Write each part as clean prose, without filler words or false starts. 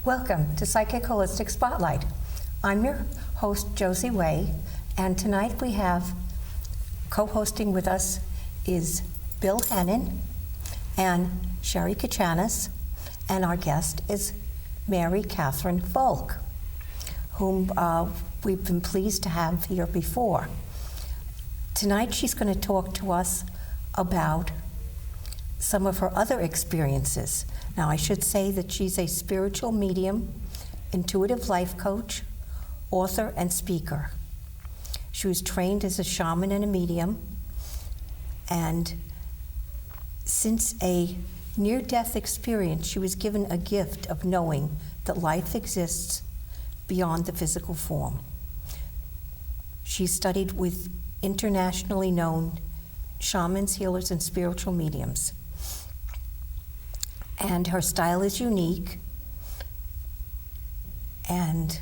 Welcome to Psychic Holistic Spotlight. I'm your host, Josie Way, and tonight we have co-hosting with us is Bill Hannon and Sherry Kachanis, and our guest is Mary Catherine Valk, whom we've been pleased to have here before. Tonight she's going to talk to us about some of her other experiences. Now, I should say that she's a spiritual medium, intuitive life coach, author, and speaker. She was trained as a shaman and a medium, and since a near-death experience, she was given a gift of knowing that life exists beyond the physical form. She studied with internationally known shamans, healers, and spiritual mediums. And her style is unique, and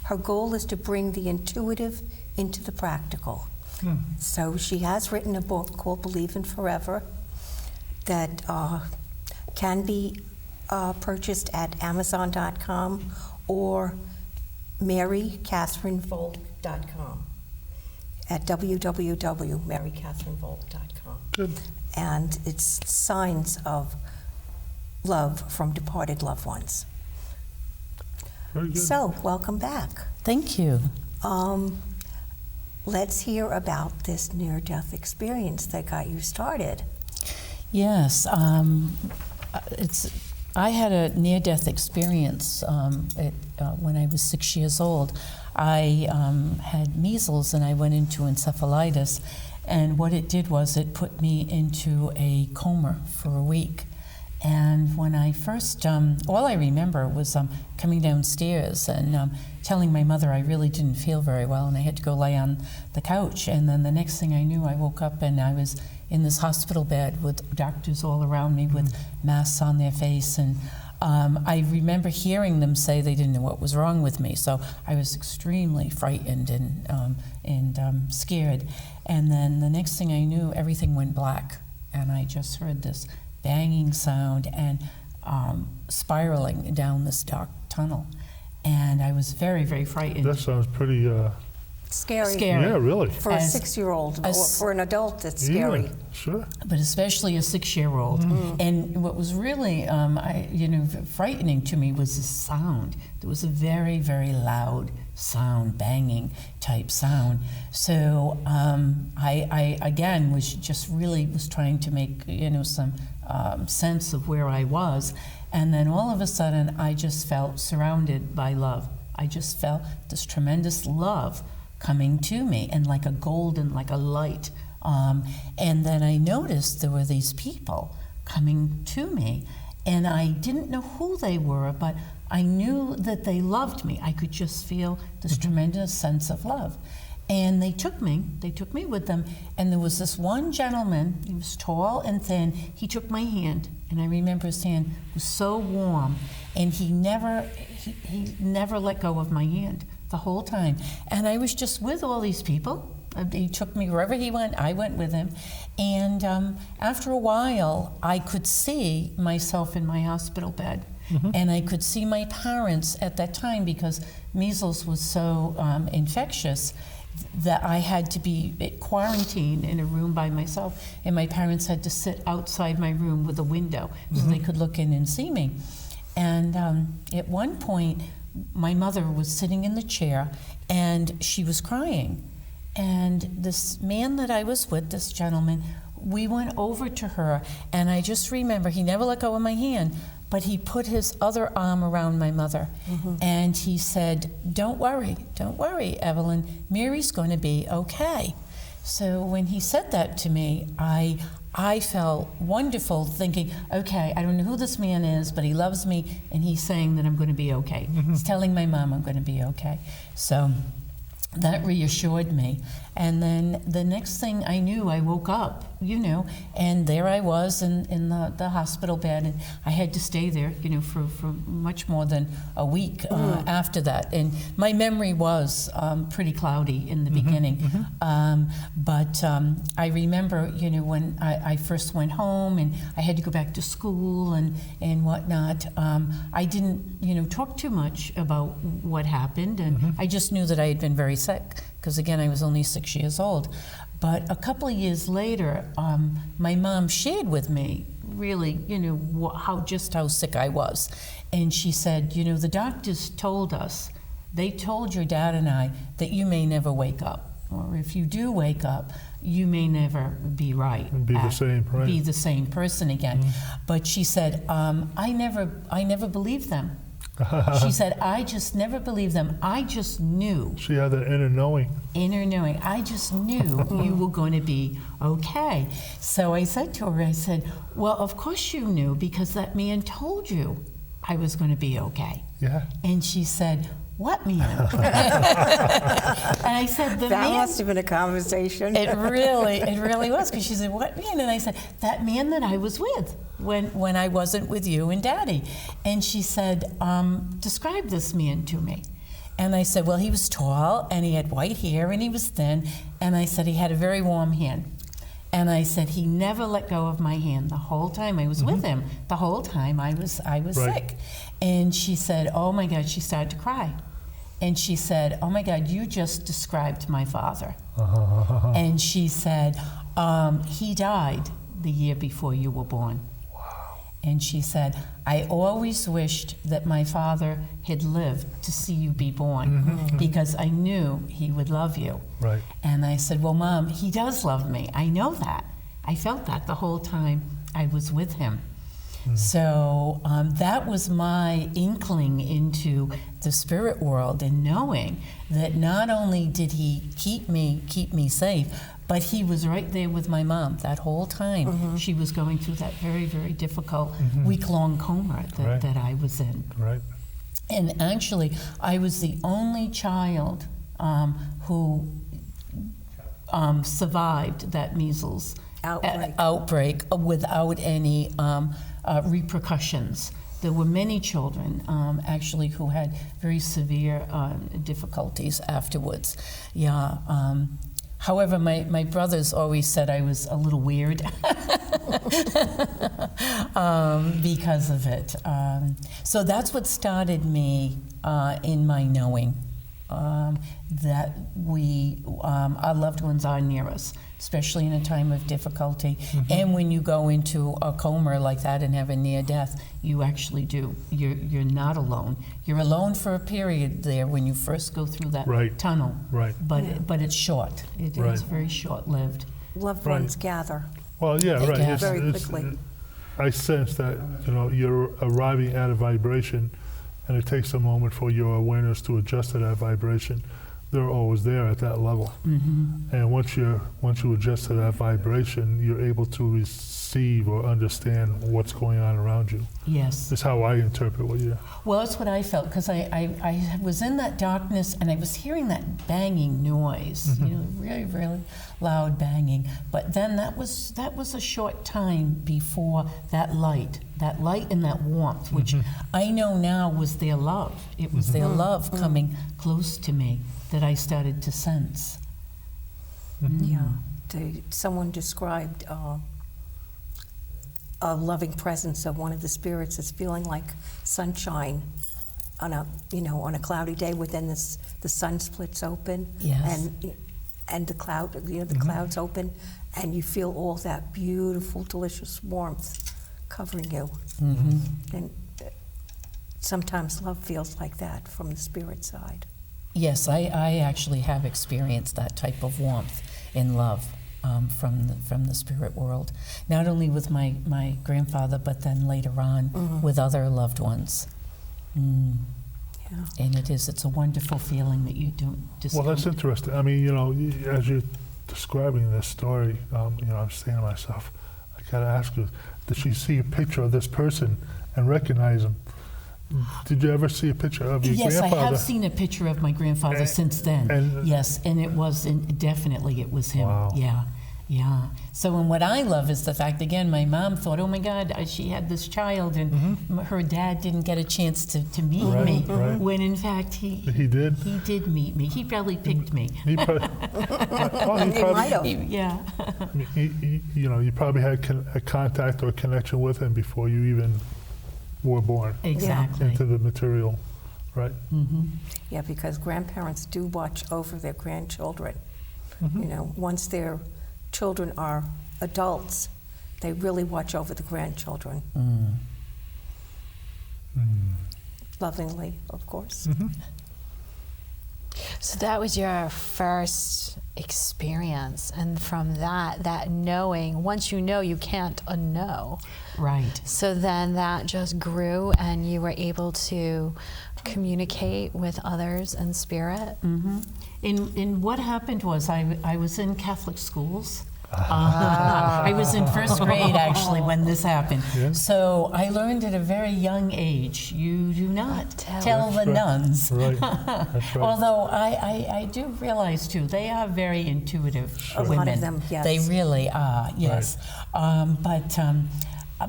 her goal is to bring the intuitive into the practical. So she has written a book called Believe in Forever that can be purchased at Amazon.com or MaryCatherineVolk.com at www.MaryCatherineVolk.com. Good. And it's signs of love from departed loved ones. Very good. So, welcome back. Thank you. Let's hear about this near-death experience that got you started. Yes, I had a near-death experience when I was 6 years old. I had measles and I went into encephalitis, and what it did was it put me into a coma for a week. And when I first, all I remember was coming downstairs and telling my mother I really didn't feel very well and I had to go lay on the couch. And then the next thing I knew, I woke up and I was in this hospital bed with doctors all around me with masks on their face. And I remember hearing them say they didn't know what was wrong with me. So I was extremely frightened and scared. And then the next thing I knew, everything went black. And I just heard this banging sound and spiraling down this dark tunnel. And I was very, very frightened. That sounds pretty Scary. Yeah, really. For a 6-year-old, or for an adult, it's scary. Yeah, sure. But especially a 6-year-old. And what was really, frightening to me was the sound. There was a very, very loud sound, banging type sound. So I again was just really trying to make some sense of where I was, and then all of a sudden I just felt surrounded by love. I just felt this tremendous love coming to me, and like a golden, like a light. And then I noticed there were these people coming to me, and I didn't know who they were, but I knew that they loved me. I could just feel this tremendous sense of love. And they took me with them, and there was this one gentleman, he was tall and thin, he took my hand, and I remember his hand was so warm, and he never let go of my hand the whole time. And I was just with all these people. He took me wherever he went, I went with him. And after a while, I could see myself in my hospital bed. And I could see my parents at that time, because measles was so infectious that I had to be quarantined in a room by myself, and my parents had to sit outside my room with a window so they could look in and see me. And at one point, my mother was sitting in the chair and she was crying. And this man that I was with, this gentleman, we went over to her, and I just remember he never let go of my hand, but he put his other arm around my mother, and he said, don't worry, Evelyn, Mary's going to be okay. So when he said that to me, I felt wonderful, thinking, okay, I don't know who this man is, but he loves me, and he's saying that I'm going to be okay. He's telling my mom I'm going to be okay. So that reassured me. And then the next thing I knew, I woke up, and there I was in the hospital bed, and I had to stay there, for much more than a week after that. And my memory was pretty cloudy in the beginning, but I remember, when I first went home and I had to go back to school and whatnot. I didn't, talk too much about what happened, and I just knew that I had been very sick, because again, I was only 6 years old. But a couple of years later, my mom shared with me really, how sick I was. And she said, the doctors told us, they told your dad and I that you may never wake up. Or if you do wake up, you may never be right. And be the same person again. But she said, I never believed them. She said, I just never believed them. I just knew. She had that inner knowing. I just knew you were going to be okay. So I said to her, well, of course you knew, because that man told you I was going to be okay. Yeah. And she said, what man? And I said, that must have been a conversation. It really was, because she said, what man? And I said, that man that I was with when I wasn't with you and Daddy. And she said, describe this man to me. And I said, well, he was tall, and he had white hair, and he was thin. And I said, he had a very warm hand. And I said, he never let go of my hand the whole time I was with him. The whole time I was sick. And she said, oh my God, she started to cry. And she said, oh my God, you just described my father. And she said, he died the year before you were born. Wow. And she said, I always wished that my father had lived to see you be born, because I knew he would love you. Right. And I said, well, Mom, he does love me. I know that. I felt that the whole time I was with him. So that was my inkling into the spirit world, and knowing that not only did he keep me safe, but he was right there with my mom that whole time. She was going through that very, very difficult week-long coma that I was in. Right. And actually, I was the only child who survived that measles outbreak without any repercussions. There were many children actually who had very severe difficulties afterwards. Yeah. However, my brothers always said I was a little weird because of it. So that's what started me in my knowing that our loved ones are near us, especially in a time of difficulty. And when you go into a coma like that and have a near death, you actually do. You're not alone. You're alone for a period there when you first go through that tunnel. Right. But it's short. It's very short-lived. Loved ones gather. Well, yeah, They right. gather. Very quickly. I sense that you're arriving at a vibration, and it takes a moment for your awareness to adjust to that vibration. They're always there at that level. And once you adjust to that vibration, you're able to receive or understand what's going on around you. Yes. That's how I interpret what you. Well, that's what I felt, because I was in that darkness, and I was hearing that banging noise, really, really loud banging. But then that was a short time before that light and that warmth, which I know now was their love. It was their love coming close to me that I started to sense. Yeah. Someone described a loving presence of one of the spirits as feeling like sunshine on a cloudy day. Within the sun splits open. Yes. And the clouds open, and you feel all that beautiful, delicious warmth covering you. And sometimes love feels like that from the spirit side. Yes, I actually have experienced that type of warmth in love from the spirit world, not only with my grandfather, but then later on with other loved ones. Yeah. And it's a wonderful feeling that you don't discount. Well, that's interesting. I mean, as you're describing this story, I'm saying to myself, I gotta ask you, did she see a picture of this person and recognize him? Did you ever see a picture of your grandfather? Yes, I have seen a picture of my grandfather since then. Yes, and it was definitely it was him. Wow. Yeah, Yeah. So, and what I love is the fact, again, my mom thought, oh my God, she had this child, and her dad didn't get a chance to meet me. Right. When in fact he did. He did meet me. He probably picked me. He probably, He might have. Yeah. You probably had a contact or connection with him before you even were born Exactly. into the material, right? Yeah, because grandparents do watch over their grandchildren. Once their children are adults, they really watch over the grandchildren. Lovingly, of course. So that was your first experience, and from that knowing, once you know, you can't unknow. Right. So then that just grew, and you were able to communicate with others in spirit. And what happened was I was in Catholic schools. I was in first grade actually when this happened. Yeah. So I learned at a very young age, you do not tell the nuns. Right. That's right. Although I do realize too, they are very intuitive women. A lot of them, yes. They really are, yes. But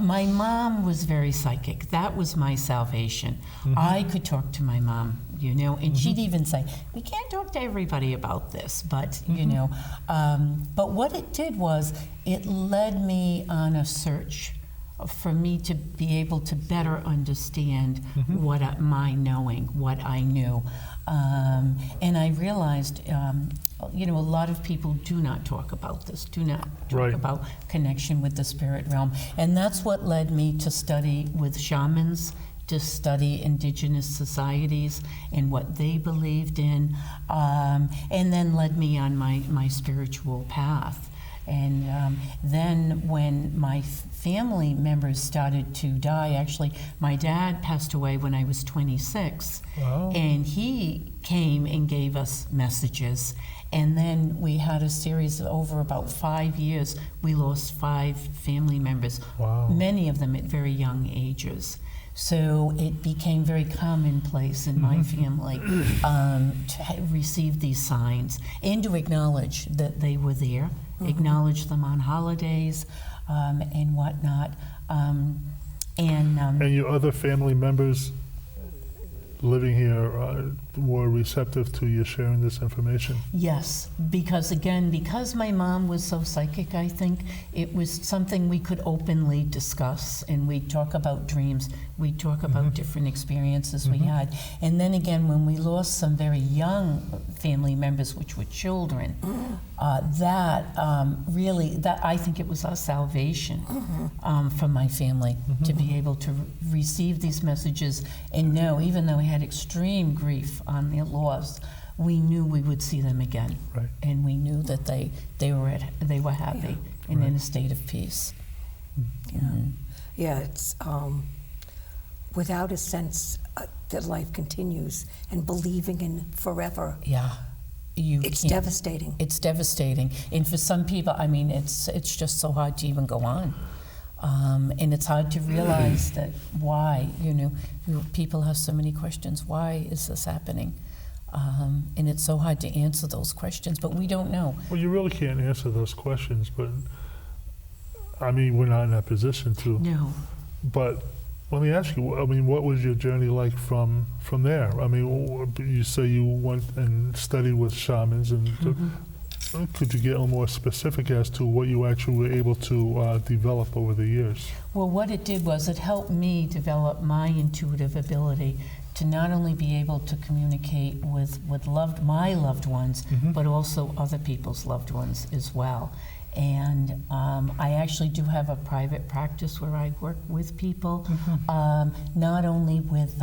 my mom was very psychic. That was my salvation. I could talk to my mom, and she'd even say, we can't talk to everybody about this, but, but what it did was it led me on a search for me to be able to better understand my knowing, what I knew. And I realized, a lot of people do not talk about this, do not talk about connection with the spirit realm. And that's what led me to study with shamans, to study indigenous societies and what they believed in, and then led me on my spiritual path. And then when my family members started to die, actually, my dad passed away when I was 26. Wow. And he came and gave us messages. And then we had a series of over about 5 years. We lost 5 family members, many of them at very young ages. So it became very commonplace in my family to receive these signs and to acknowledge that they were there, acknowledge them on holidays and whatnot. And your other family members living here were receptive to you sharing this information? Yes, because my mom was so psychic, I think it was something we could openly discuss, and we'd talk about dreams, we'd talk about different experiences we had. And then again, when we lost some very young family members, which were children, that I think it was our salvation from my family to be able to receive these messages and know, even though we had extreme grief on their loss, we knew we would see them again, and we knew that they were happy and in a state of peace. Yeah, it's without a sense that life continues and believing in forever. Yeah. It's devastating. It's devastating. And for some people, I mean, it's just so hard to even go on. And it's hard to realize that why, people have so many questions. Why is this happening? And it's so hard to answer those questions, but we don't know. Well, you really can't answer those questions, but I mean, we're not in that position to. No. But let me ask you, I mean, what was your journey like from there? I mean, you say you went and studied with shamans, and could you get a little more specific as to what you actually were able to develop over the years? Well, what it did was it helped me develop my intuitive ability to not only be able to communicate with my loved ones, but also other people's loved ones as well. And I actually do have a private practice where I work with people, not only with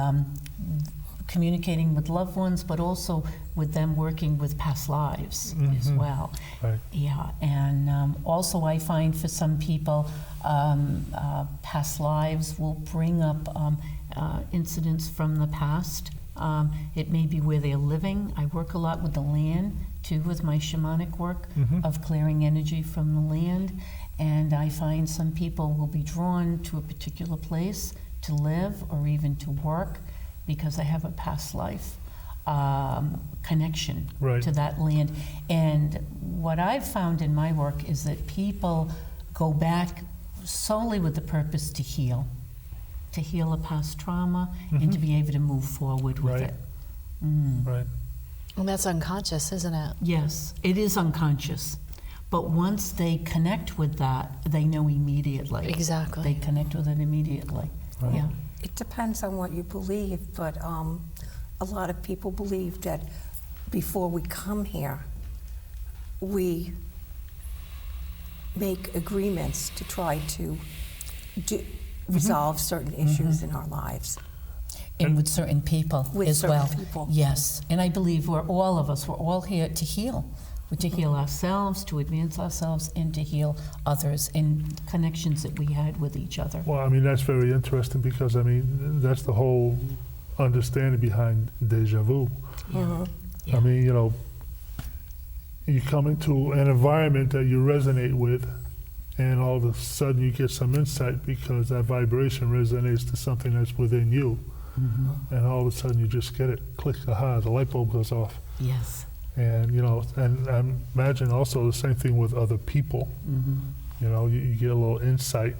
communicating with loved ones, but also with them working with past lives as well. Right. Yeah, and also I find for some people, past lives will bring up incidents from the past. It may be where they're living. I work a lot with the land, too, with my shamanic work of clearing energy from the land. And I find some people will be drawn to a particular place to live or even to work because they have a past life. connection Right. to that land. And what I've found in my work is that people go back solely with the purpose to heal a past trauma, and to be able to move forward with Right. it. Right. And that's unconscious, isn't it? Yes, it is unconscious. But once they connect with that, they know immediately. Exactly. They connect with it immediately. Right. Yeah. It depends on what you believe, but a lot of people believe that before we come here, we make agreements to try to resolve certain issues in our lives. And with certain people With as certain well. people. Yes, and I believe we're all here to heal. We're to heal ourselves, to advance ourselves, and to heal others in connections that we had with each other. Well, I mean, that's very interesting because, I mean, that's the whole understanding behind deja vu. Mhm. Yeah. I mean, you know, you come into an environment that you resonate with, and all of a sudden you get some insight because that vibration resonates to something that's within you. And all of a sudden you just get it, click, aha, the light bulb goes off. Yes. And, you know, and I imagine also the same thing with other people. You know, you get a little insight.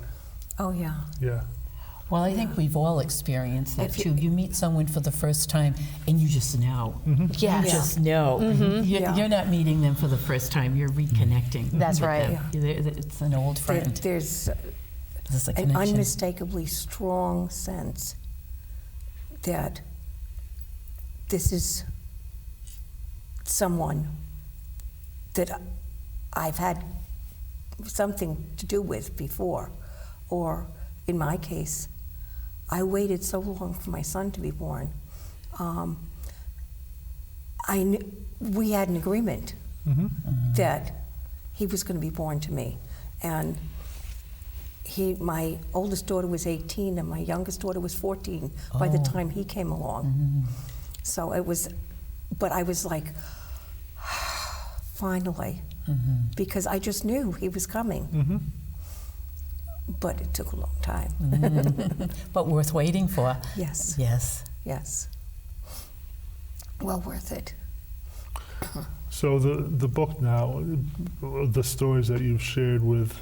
Oh, yeah. Yeah. Well, I think we've all experienced that If you- too. You meet someone for the first time and you just know. Yes. You just know. Yeah. You're not meeting them for the first time, you're reconnecting. That's with right. them. It's an old friend. There's There's a an connection. unmistakably strong sense that this is someone that I've had something to do with before. Or in my case, I waited so long for my son to be born. We had an agreement that he was going to be born to me. And my oldest daughter was 18 and my youngest daughter was 14 by the time he came along. So it was, but I was like, finally, because I just knew he was coming. But it took a long time. But worth waiting for. Yes, Yes. yes. Well worth it. So the book now, the stories that you've shared with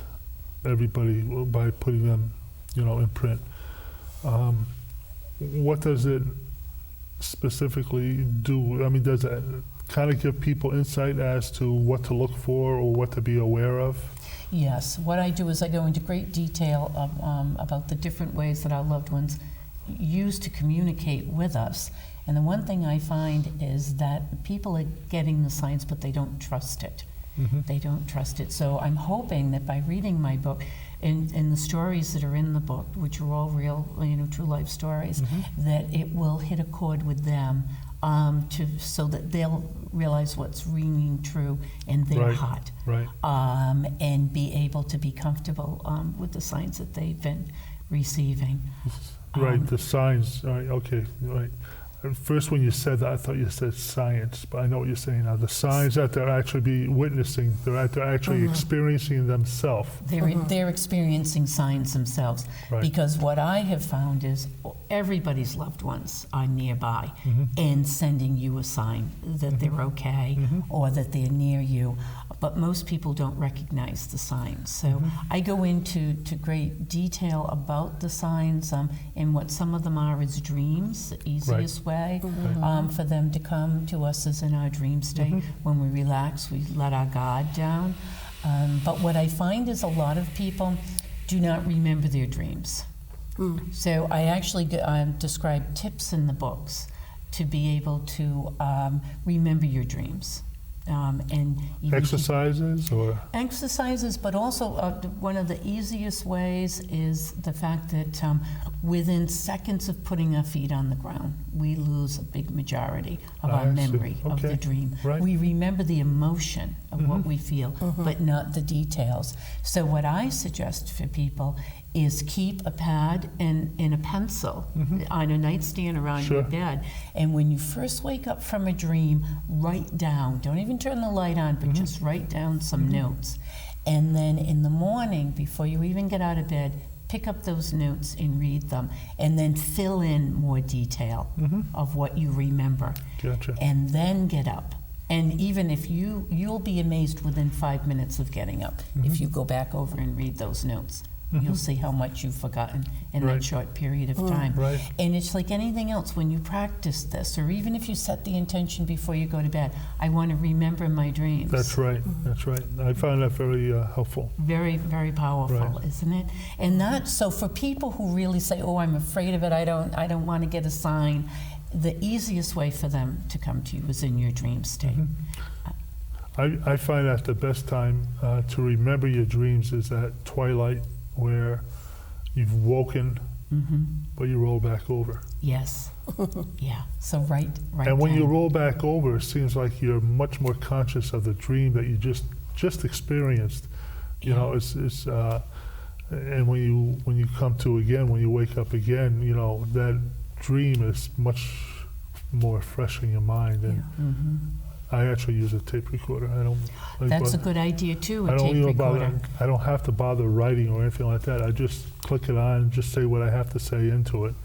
everybody by putting them, you know, in print, what does it specifically do? I mean, does it kind of give people insight as to what to look for or what to be aware of? Yes. What I do is I go into great detail about the different ways that our loved ones use to communicate with us. And the one thing I find is that people are getting the signs, but they don't trust it. They don't trust it. So I'm hoping that by reading my book and the stories that are in the book, which are all real, you know, true life stories, that it will hit a chord with them so that they'll realize what's ringing true in their Right, heart. right. And be able to be comfortable with the signs that they've been receiving. Right, the signs, right, okay, right. At first when you said that, I thought you said science, but I know what you're saying now. The signs that they're actually be witnessing, they're actually experiencing themselves. They're experiencing signs themselves. Right. Because what I have found is everybody's loved ones are nearby and sending you a sign that they're okay or that they're near you. But most people don't recognize the signs. So I go into great detail about the signs and what some of them are as dreams, the easiest way for them to come to us is in our dream state. When we relax, we let our guard down. But what I find is a lot of people do not remember their dreams. So I actually describe tips in the books to be able to remember your dreams. And even Exercises or? exercises, but also one of the easiest ways is the fact that within seconds of putting our feet on the ground, we lose a big majority of our I see. memory of the Okay. dream. Right. We remember the emotion of what we feel, but not the details. So what I suggest for people is keep a pad and a pencil on a nightstand around your Sure. bed. And when you first wake up from a dream, write down, don't even turn the light on, but just write down some notes. And then in the morning, before you even get out of bed, pick up those notes and read them, and then fill in more detail of what you remember. Gotcha. And then get up. And even if you'll be amazed within 5 minutes of getting up, if you go back over and read those notes. You'll see how much you've forgotten in Right. that short period of time. Right. And it's like anything else, when you practice this, or even if you set the intention before you go to bed, I want to remember my dreams. That's right. That's right. I find that very helpful. Very, very powerful, Right. isn't it? And that, so for people who really say, "Oh, I'm afraid of it. I don't want to get a sign," the easiest way for them to come to you is in your dream state. I find that the best time to remember your dreams is at twilight, where you've woken, but you roll back over. Yes. Yeah. So right. And when you down. roll back over, it seems like you're much more conscious of the dream that you just experienced. You know, it's and when you come to again, when you wake up again, you know, that dream is much more fresh in your mind. And I actually use a tape recorder. I don't. That's a good idea too. I A don't tape even recorder. bother. I don't have to bother writing or anything like that. I just click it on and just say what I have to say into it.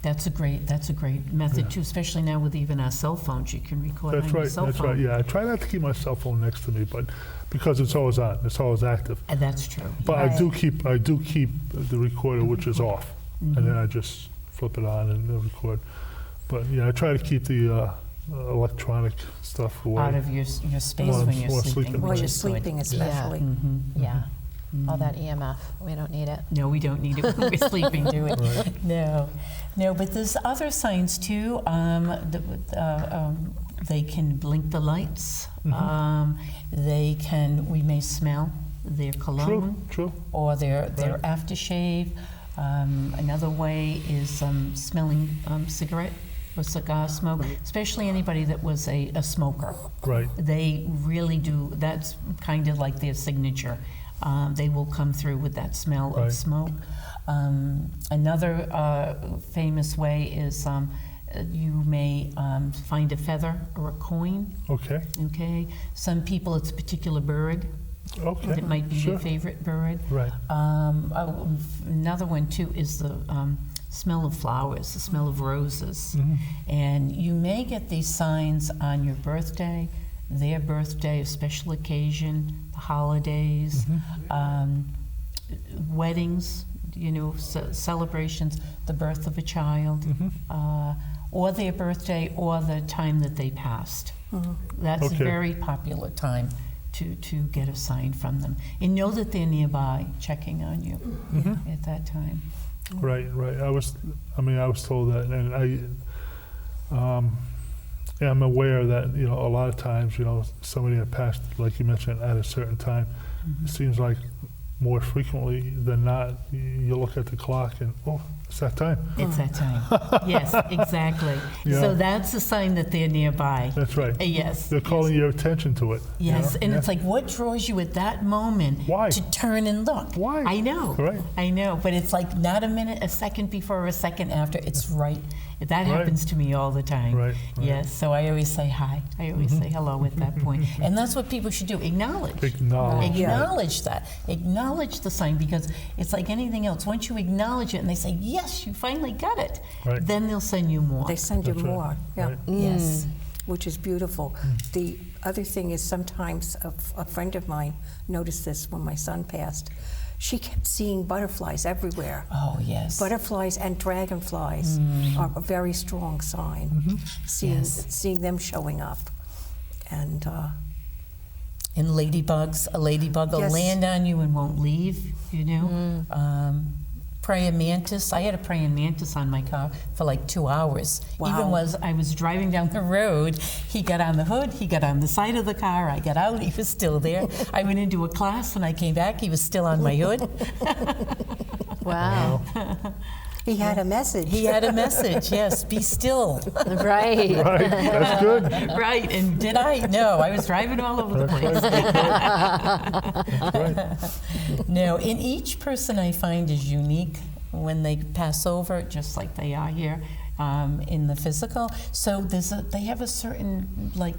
That's a great method too, especially now with even our cell phones. You can record That's on your right. cell That's phone. right. Yeah, I try not to keep my cell phone next to me, but because it's always on, it's always active. And that's true. But I do keep the recorder, which is off, and then I just flip it on and record. But yeah, I try to keep the electronic stuff away. Out of your space While when you're I'm sleeping. sleeping. While which you're is good. sleeping especially. Yeah. All that EMF, we don't need it. No, we don't need it when we're sleeping, do we? Right. No, but there's other signs too. They can blink the lights. We may smell their cologne True. or their aftershave. Another way is smelling cigarette or cigar smoke, especially anybody that was a smoker. Right. They really do, that's kind of like their signature. They will come through with that smell Right. of smoke. Another famous way is you may find a feather or a coin. Okay. Okay. Some people, it's a particular bird. Okay. It might be Sure. your favorite bird. Right. Another one too is the smell of flowers, the smell of roses. And you may get these signs on your birthday, their birthday, a special occasion, the holidays, weddings, you know, celebrations, the birth of a child, or their birthday, or the time that they passed. That's Okay. a very popular time to get a sign from them. And know that they're nearby, checking on you at that time. Right. I was told that, and I'm aware that, you know, a lot of times, you know, somebody that passed, like you mentioned, at a certain time, it seems like more frequently than not, you look at the clock and, oh, it's that time. It's that time. Yes, exactly. Yeah. So that's a sign that they're nearby. That's right. Yes. They're calling your attention to it. you Yes, know? and Yeah. it's like, what draws you at that moment Why? to turn and look? Why? I know. Right. I know, but it's like not a minute, a second before, or a second after. It's right. That Right. happens to me all the time. Right. Yes, so I always say hi. I always say hello at that point. And that's what people should do. Acknowledge. Acknowledge. Acknowledge that. Acknowledge the sign, because it's like anything else. Once you acknowledge it and they say, yes, you finally got it, Right. then they'll send you more. They send you That's right. more. Yeah. Right. Yes. Which is beautiful. The other thing is sometimes a friend of mine noticed this when my son passed. She kept seeing butterflies everywhere. Oh, yes. Butterflies and dragonflies are a very strong sign. Seeing them showing up. And And ladybugs, a ladybug will Yes. land on you and won't leave, you know. Praying mantis, I had a praying mantis on my car for like 2 hours. Wow. Even was I was driving down the road, he got on the hood, he got on the side of the car, I got out, he was still there. I went into a class and I came back, he was still on my hood. Wow. he had a message. He had a message, yes, be still. Right. Right. That's good. Right, and did I? No, I was driving all over the place. No, and each person I find is unique when they pass over, just like they are here in the physical. So they have a certain like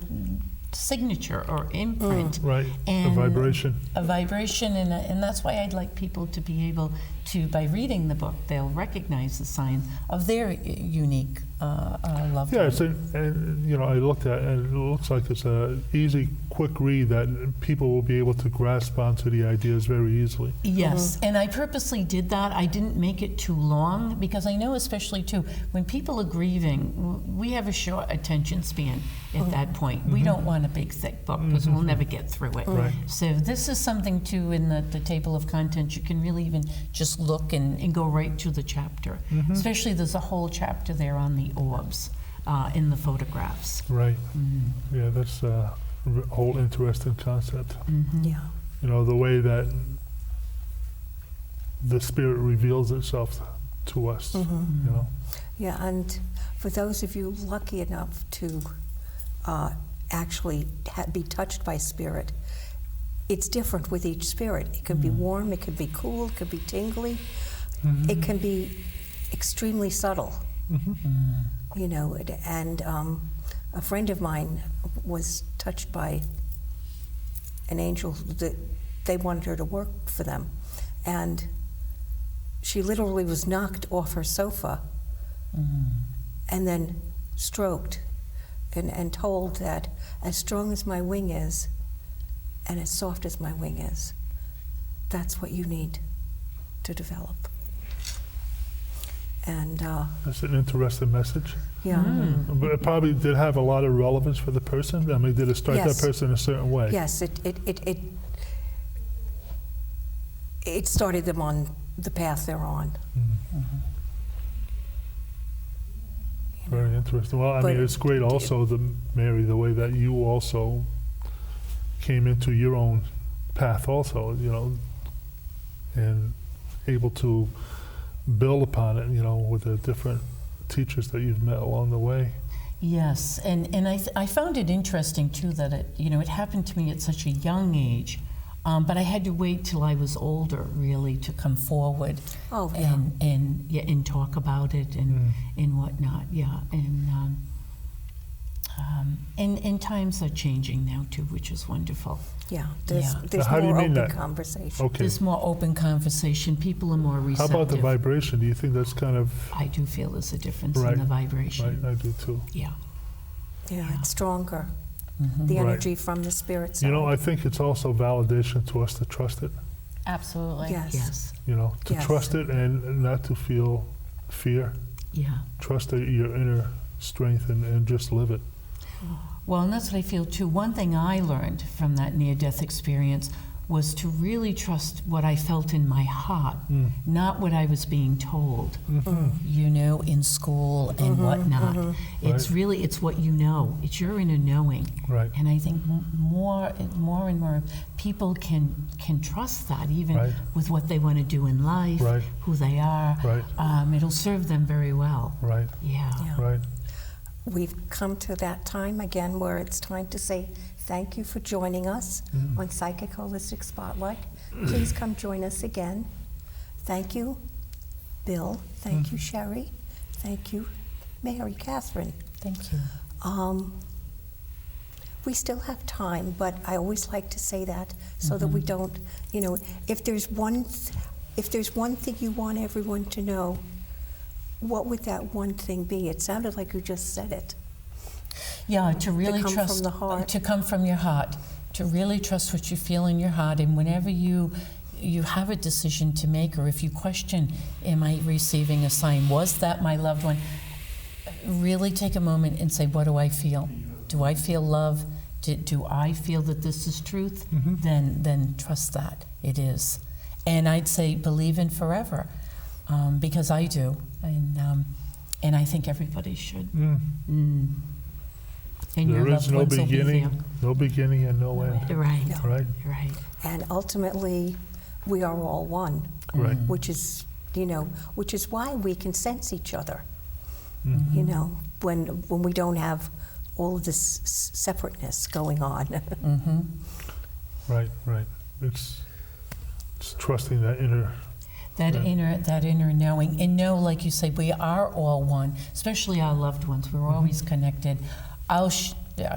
signature or imprint. Right, a And vibration. A vibration, and that's why I'd like people to be able to, by reading the book, they'll recognize the sign of their unique loved Yeah, one. and you know, I looked at it, and it looks like it's a easy, quick read that people will be able to grasp onto the ideas very easily. Yes, and I purposely did that. I didn't make it too long because I know, especially too, when people are grieving, we have a short attention span at that point. We don't want a big, thick book because we'll never get through it. Right. So this is something too in the table of contents. You can really even just look and go right to the chapter. Especially there's a whole chapter there on the orbs in the photographs. Right. Yeah, that's a whole interesting concept. Yeah. You know, the way that the spirit reveals itself to us, you know. Yeah, and for those of you lucky enough to actually be touched by spirit, it's different with each spirit. It could be warm, it could be cool, it could be tingly, it can be extremely subtle. You know, and a friend of mine was touched by an angel that they wanted her to work for them, and she literally was knocked off her sofa and then stroked and told that as strong as my wing is and as soft as my wing is, that's what you need to develop. And That's an interesting message. yeah, But it probably did have a lot of relevance for the person. I mean, did it strike Yes. that person a certain way? yes, it started them on the path they're on. Very interesting. Well, I But- mean, it's great also, Mary, the way that you also came into your own path also, you know, and able to build upon it, you know, with the different teachers that you've met along the way. Yes, and I found it interesting too that it happened to me at such a young age, but I had to wait till I was older really to come forward Oh, yeah. and talk about it and whatnot. Yeah, and times are changing now too, which is wonderful. Yeah, Yeah. there's How do you more mean open that? conversation. Okay. There's more open conversation. People are more How receptive. about the vibration? Do you think that's kind of I do feel there's a difference Right, in the vibration. right? I do too. Yeah. Yeah, it's stronger. The Right. energy from the spirit side. You know, I think it's also validation to us to trust it, Absolutely. Yes. Yes. you know, to Yes. trust it and not to feel fear. Yeah. Trust your inner strength and just live it. Well, and that's what I feel too. One thing I learned from that near-death experience was to really trust what I felt in my heart, not what I was being told, in school and whatnot. It's Right. really, it's what you know. It's your inner knowing. Right. And I think more and more people can trust that, even Right. with what they want to do in life, Right. who they are. Right. It'll serve them very well. Right, Yeah. Yeah. right. We've come to that time again where it's time to say thank you for joining us on Psychic Holistic Spotlight. Please come join us again. Thank you, Bill. Thank you, Sherry. Thank you, Mary Catherine. Thank you. We still have time, but I always like to say that so that we don't, if there's one thing you want everyone to know, what would that one thing be? It sounded like you just said it. Yeah, to really come trust, from the heart. to come from your heart, to really trust what you feel in your heart, and whenever you have a decision to make, or if you question, am I receiving a sign? Was that my loved one? Really take a moment and say, what do I feel? Do I feel love? Do I feel that this is truth? Then trust that it is. And I'd say believe in forever, because I do, and I think everybody should. And your There is loved no ones will be there. beginning and no end. Right. No. Right, Right. And ultimately, we are all one, right. which is why we can sense each other. When we don't have all of this separateness going on. Right, right. It's trusting that inner. That Right. inner knowing, and know, like you say, we are all one, especially our loved ones. We're always connected.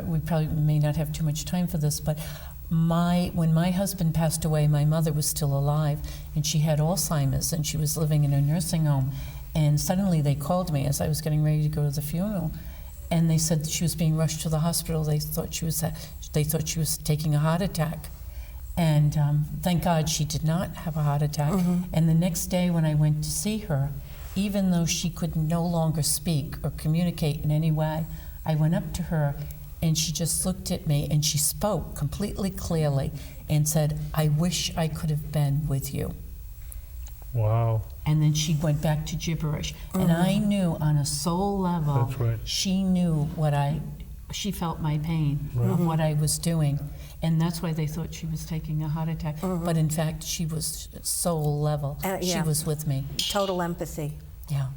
we probably may not have too much time for this, but when my husband passed away, my mother was still alive, and she had Alzheimer's, and she was living in a nursing home. And suddenly they called me as I was getting ready to go to the funeral, and they said that she was being rushed to the hospital. They thought she was taking a heart attack, and thank God she did not have a heart attack. And the next day when I went to see her, even though she could no longer speak or communicate in any way, I went up to her, and she just looked at me, and she spoke completely clearly and said, "I wish I could have been with you." Wow. And then she went back to gibberish. And I knew on a soul level, That's right. she knew she felt my pain of what I was doing. And that's why they thought she was taking a heart attack. But in fact, she was soul level. She yeah. was with me. Total empathy. Yeah.